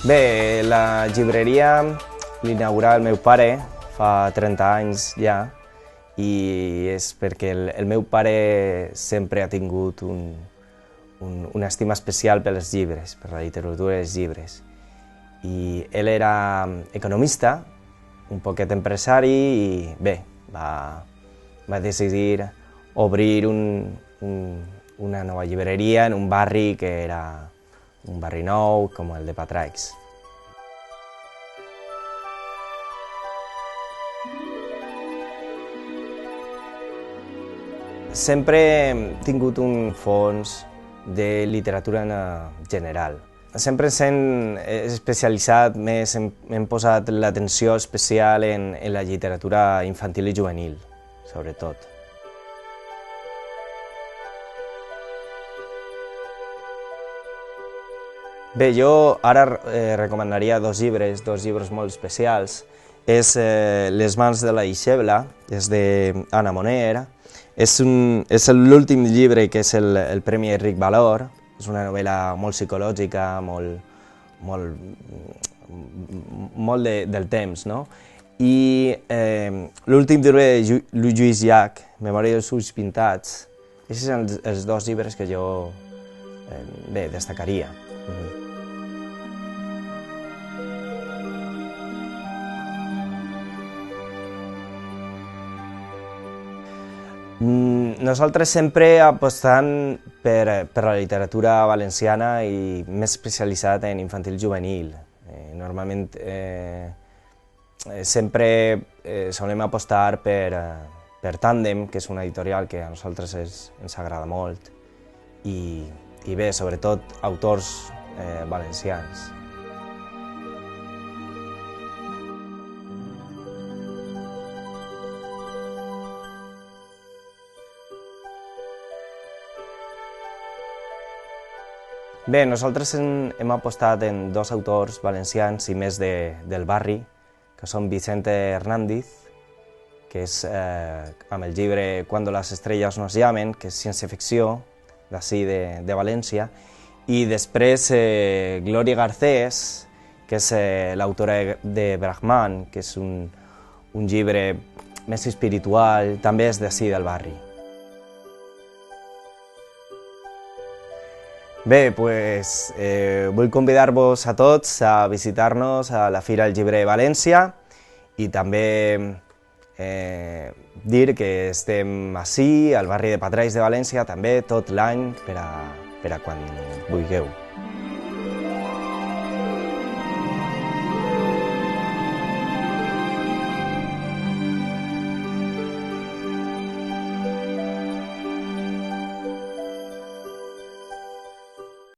Bé, la llibreria l'inaugurà el meu pare fa 30 anys ja, i és perquè el meu pare sempre ha tingut una estima especial per els llibres, per la literatura dels llibres. I ell era economista, un poquet empresari i bé, va decidir obrir una nova llibreria en un barri que era un barri nou com el de Patraix. Sempre hem tingut un fons de literatura general. Sempre s'hem especialitzat més, hem posat l'atenció especial en la literatura infantil i juvenil, sobretot. Bé, jo ara recomanaria dos llibres molt especials. És Les mans de la Ixebla, és d'Anna Moner. És l'últim llibre que és el Premi Enric Valor. És una novel·la molt psicològica, molt del temps, no? I l'últim llibre de Lluís Llach, Memòria dels ulls pintats, aquests són els dos llibres que jo destacaria. Nosaltres sempre apostant per la literatura valenciana i més especialitzat en infantil juvenil. Normalment sempre solem apostar per Tàndem, que és una editorial que a nosaltres ens agrada molt, i bé, sobretot autors valencians. Bé, nosaltres hem apostat en dos autors valencians i més del barri, que són Vicente Hernández, que és amb el llibre Cuando las estrellas nos llamen, que és ciència-ficció, d'ací de València, i després Glòria Garcés, que és l'autora de Brahman, que és un llibre més espiritual, també és d'ací del barri. Bé, doncs vull convidar-vos a tots a visitar-nos a la Fira del Llibre de València i també dir que estem ací, al barri de Patraix de València, també tot l'any per a quan vulgueu.